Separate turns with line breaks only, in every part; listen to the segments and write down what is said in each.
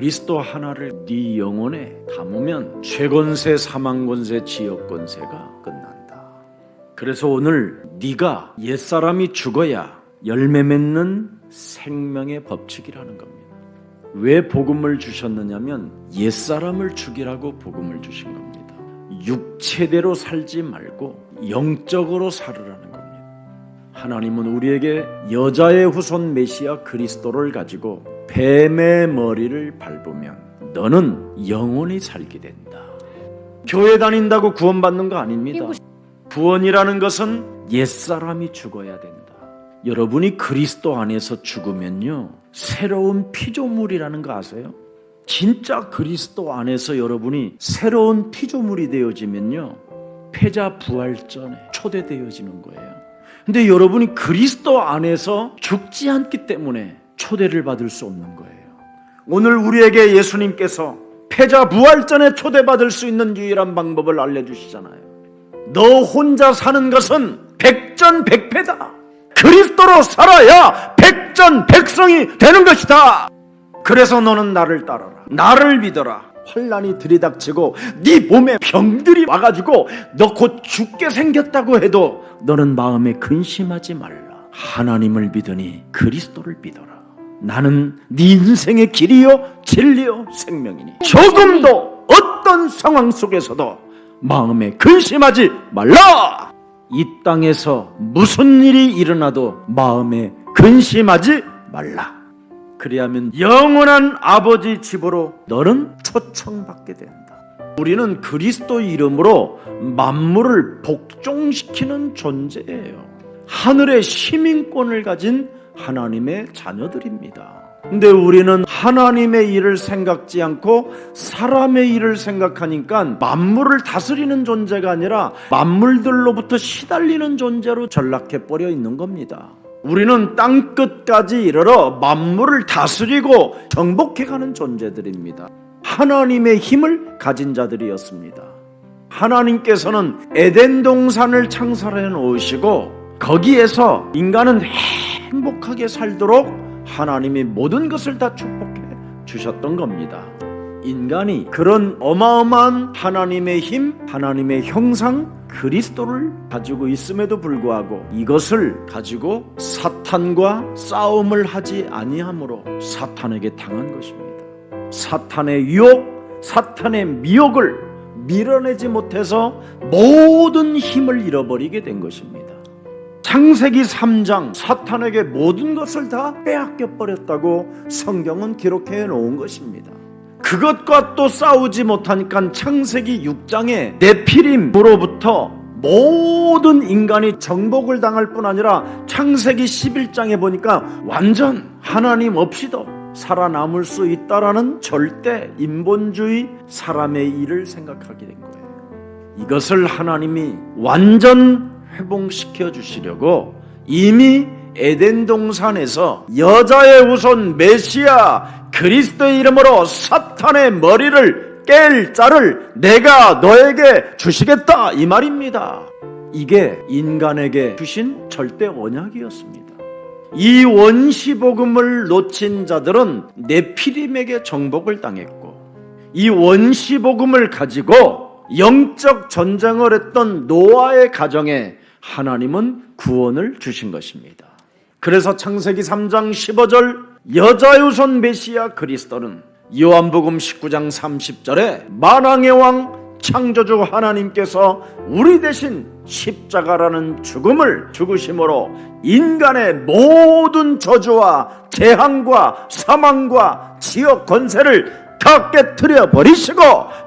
그리스도 하나를 네 영혼에 담으면 최권세, 사망권세, 지역권세가 끝난다. 그래서 오늘 네가 옛사람이 죽어야 열매 맺는 생명의 법칙이라는 겁니다. 왜 복음을 주셨느냐면 옛사람을 죽이라고 복음을 주신 겁니다. 육체대로 살지 말고 영적으로 살으라는 겁니다. 하나님은 우리에게 여자의 후손 메시아 그리스도를 가지고 뱀의 머리를 밟으면 너는 영원히 살게 된다. 교회 다닌다고 구원받는 거 아닙니다. 구원이라는 것은 옛사람이 죽어야 된다. 여러분이 그리스도 안에서 죽으면요, 새로운 피조물이라는 거 아세요? 진짜 그리스도 안에서 여러분이 새로운 피조물이 되어지면요, 패자 부활전에 초대되어지는 거예요. 근데 여러분이 그리스도 안에서 죽지 않기 때문에 초대를 받을 수 없는 거예요. 오늘 우리에게 예수님께서 패자 부활전에 초대받을 수 있는 유일한 방법을 알려주시잖아요. 너 혼자 사는 것은 백전백패다. 그리스도로 살아야 백전백성이 되는 것이다. 그래서 너는 나를 따라라. 나를 믿어라. 환난이 들이닥치고 네 몸에 병들이 와가지고 너 곧 죽게 생겼다고 해도 너는 마음에 근심하지 말라. 하나님을 믿으니 그리스도를 믿어라. 나는 네 인생의 길이요 진리요 생명이니 조금도 어떤 상황 속에서도 마음에 근심하지 말라. 이 땅에서 무슨 일이 일어나도 마음에 근심하지 말라. 그리하면 영원한 아버지 집으로 너는 초청받게 된다. 우리는 그리스도 이름으로 만물을 복종시키는 존재예요. 하늘의 시민권을 가진 하나님의 자녀들입니다. 근데 우리는 하나님의 일을 생각지 않고 사람의 일을 생각하니까 만물을 다스리는 존재가 아니라 만물들로부터 시달리는 존재로 전락해버려 있는 겁니다. 우리는 땅끝까지 이르러 만물을 다스리고 정복해가는 존재들입니다. 하나님의 힘을 가진 자들이었습니다. 하나님께서는 에덴 동산을 창설해 놓으시고 거기에서 인간은 행복하게 살도록 하나님이 모든 것을 다 축복해 주셨던 겁니다. 인간이 그런 어마어마한 하나님의 힘, 하나님의 형상 그리스도를 가지고 있음에도 불구하고 이것을 가지고 사탄과 싸움을 하지 아니함으로 사탄에게 당한 것입니다. 사탄의 유혹, 사탄의 미혹을 밀어내지 못해서 모든 힘을 잃어버리게 된 것입니다. 창세기 3장 사탄에게 모든 것을 다 빼앗겨 버렸다고 성경은 기록해 놓은 것입니다. 그것과 또 싸우지 못하니까 창세기 6장에 네피림으로부터 모든 인간이 정복을 당할 뿐 아니라 창세기 11장에 보니까 완전 하나님 없이도 살아남을 수 있다라는 절대 인본주의 사람의 일을 생각하게 된 거예요. 이것을 하나님이 완전 회복시켜 주시려고 이미 에덴 동산에서 여자의 후손 메시아 그리스도의 이름으로 사탄의 머리를 깰 자를 내가 너에게 주시겠다 이 말입니다. 이게 인간에게 주신 절대 언약이었습니다. 이 원시복음을 놓친 자들은 네피림에게 정복을 당했고 이 원시복음을 가지고 영적 전쟁을 했던 노아의 가정에 하나님은 구원을 주신 것입니다. 그래서 창세기 3장 15절 여자의 후손 메시아 그리스도는 요한복음 19장 30절에 만왕의 왕 창조주 하나님께서 우리 대신 십자가라는 죽음을 죽으심으로 인간의 모든 저주와 재앙과 사망과 지옥 권세를 다 깨트려 버리시고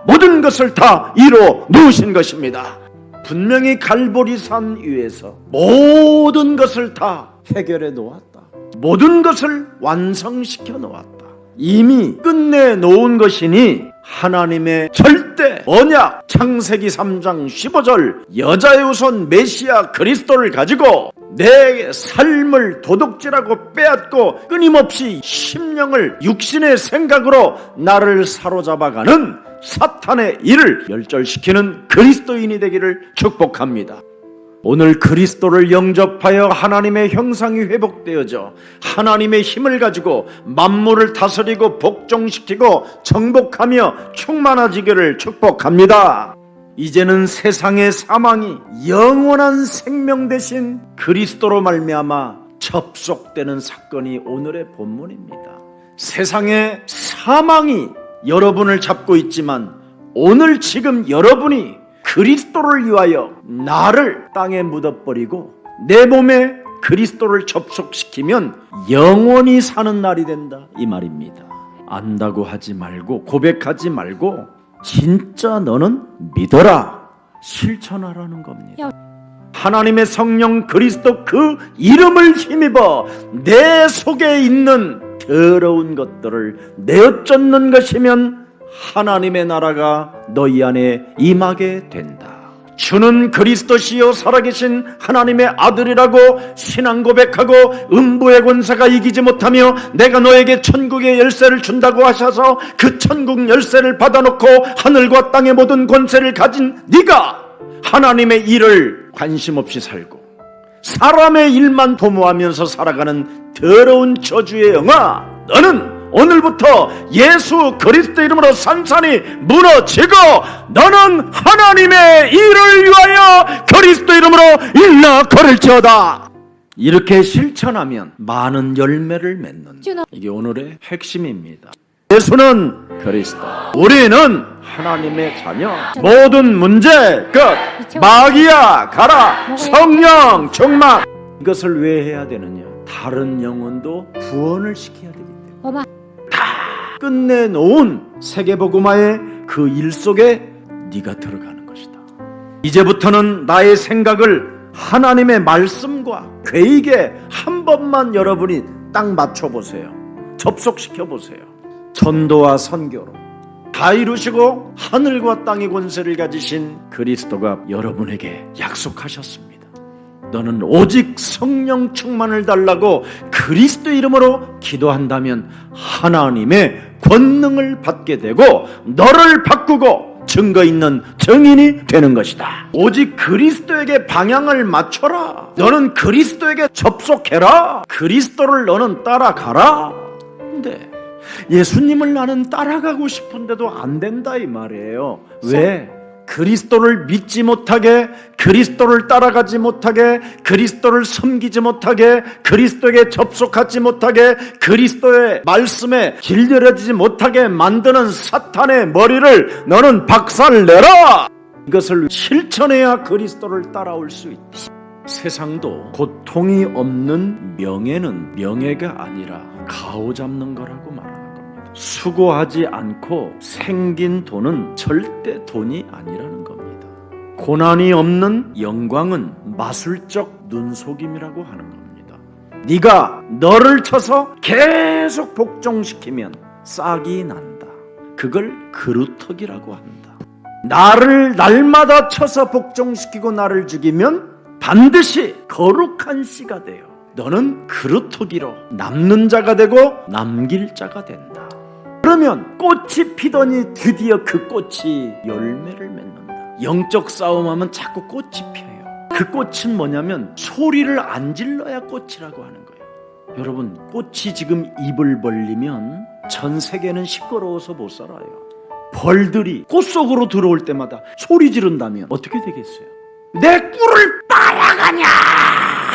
모든 것을 다 이루어 놓으신 것입니다. 분명히 갈보리산 위에서 모든 것을 다 해결해 놓았다. 모든 것을 완성시켜 놓았다. 이미 끝내 놓은 것이니 하나님의 절대 언약 창세기 3장 15절 여자의 후손 메시아 그리스도를 가지고 내 삶을 도둑질하고 빼앗고 끊임없이 심령을 육신의 생각으로 나를 사로잡아가는 사탄의 일을 멸절시키는 그리스도인이 되기를 축복합니다. 오늘 그리스도를 영접하여 하나님의 형상이 회복되어져 하나님의 힘을 가지고 만물을 다스리고 복종시키고 정복하며 충만해지기를 축복합니다. 이제는 세상의 사망이 영원한 생명 대신 그리스도로 말미암아 접속되는 사건이 오늘의 본문입니다. 세상의 사망이 여러분을 잡고 있지만 오늘 지금 여러분이 그리스도를 위하여 나를 땅에 묻어버리고 내 몸에 그리스도를 접속시키면 영원히 사는 날이 된다, 이 말입니다. 안다고 하지 말고 고백하지 말고 진짜 너는 믿어라, 실천하라는 겁니다. 하나님의 성령 그리스도 그 이름을 힘입어 내 속에 있는 더러운 것들을 내어쫓는 것이면 하나님의 나라가 너희 안에 임하게 된다. 주는 그리스도시요 살아계신 하나님의 아들이라고 신앙 고백하고 음부의 권세가 이기지 못하며 내가 너에게 천국의 열쇠를 준다고 하셔서 그 천국 열쇠를 받아놓고 하늘과 땅의 모든 권세를 가진 네가 하나님의 일을 관심 없이 살고 사람의 일만 도모하면서 살아가는 더러운 저주의 영아, 너는 오늘부터 예수 그리스도 이름으로 산산이 무너지고 너는 하나님의 일을 위하여 그리스도 이름으로 일러 걸을지어다. 이렇게 실천하면 많은 열매를 맺는, 이게 오늘의 핵심입니다. 예수는 그리스도, 우리는 하나님의 자녀. 모든 문제 끝. 마귀야 가라. 성령 충만. 이것을 왜 해야 되느냐? 다른 영혼도 구원을 시켜야 되기 때문에. 다 끝내놓은 세계복음화의 그 일 속에 네가 들어가는 것이다. 이제부터는 나의 생각을 하나님의 말씀과 계획에 한 번만 여러분이 딱 맞춰보세요. 접속시켜보세요. 전도와 선교로 다 이루시고 하늘과 땅의 권세를 가지신 그리스도가 여러분에게 약속하셨습니다. 너는 오직 성령 충만을 달라고 그리스도 이름으로 기도한다면 하나님의 권능을 받게 되고 너를 바꾸고 증거 있는 증인이 되는 것이다. 오직 그리스도에게 방향을 맞춰라. 너는 그리스도에게 접속해라. 그리스도를 너는 따라가라. 근데 예수님을 나는 따라가고 싶은데도 안 된다 이 말이에요. 왜? 그리스도를 믿지 못하게, 그리스도를 따라가지 못하게, 그리스도를 섬기지 못하게, 그리스도에게 접속하지 못하게, 그리스도의 말씀에 길들여지지 못하게 만드는 사탄의 머리를 너는 박살내라. 이것을 실천해야 그리스도를 따라올 수 있다. 세상도 고통이 없는 명예는 명예가 아니라 가오잡는 거라고 말합니다. 수고하지 않고 생긴 돈은 절대 돈이 아니라는 겁니다. 고난이 없는 영광은 마술적 눈속임이라고 하는 겁니다. 네가 너를 쳐서 계속 복종시키면 싹이 난다. 그걸 그루터기라고 한다. 나를 날마다 쳐서 복종시키고 나를 죽이면 반드시 거룩한 씨가 돼요. 너는 그루터기로 남는 자가 되고 남길 자가 된다. 그러면 꽃이 피더니 드디어 그 꽃이 열매를 맺는다. 영적 싸움하면 자꾸 꽃이 피어요. 그 꽃은 뭐냐면 소리를 안 질러야 꽃이라고 하는 거예요. 여러분, 꽃이 지금 입을 벌리면 전 세계는 시끄러워서 못 살아요. 벌들이 꽃 속으로 들어올 때마다 소리 지른다면 어떻게 되겠어요? 내 꿀을 빨아가냐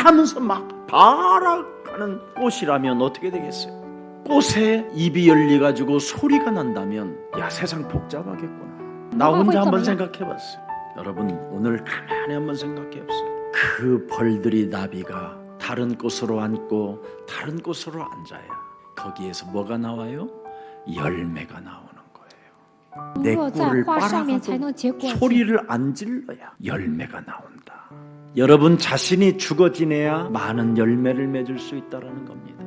하면서 막 발악하는 꽃이라면 어떻게 되겠어요? 꽃에 입이 열려가지고 소리가 난다면 야, 세상 복잡하겠구나. 나 혼자 한번 생각해봤어요. 여러분, 오늘 가만히 한번 생각해봤어요. 그 벌들이 나비가 다른 꽃으로 앉고 다른 꽃으로 앉아야 거기에서 뭐가 나와요? 열매가 나오는 거예요. 내 꿀을 빨아가도 소리를 안 질러야 열매가 나온다. 여러분 자신이 죽어 지내야 많은 열매를 맺을 수 있다는 겁니다.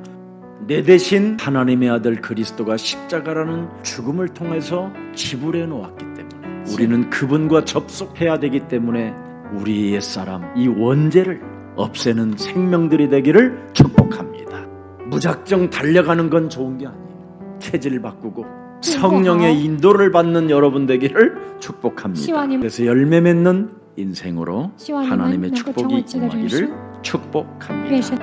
내 대신 하나님의 아들 그리스도가 십자가라는 죽음을 통해서 지불해 놓았기 때문에 우리는 그분과 접속해야 되기 때문에 우리 옛사람 이 원죄를 없애는 생명들이 되기를 축복합니다. 무작정 달려가는 건 좋은 게 아니에요. 체질을 바꾸고 성령의 인도를 받는 여러분 되기를 축복합니다. 그래서 열매 맺는 인생으로
希望你们
하나님의
能够成为
축복이
自己的人生，
임하기를 축복합니다.
愿神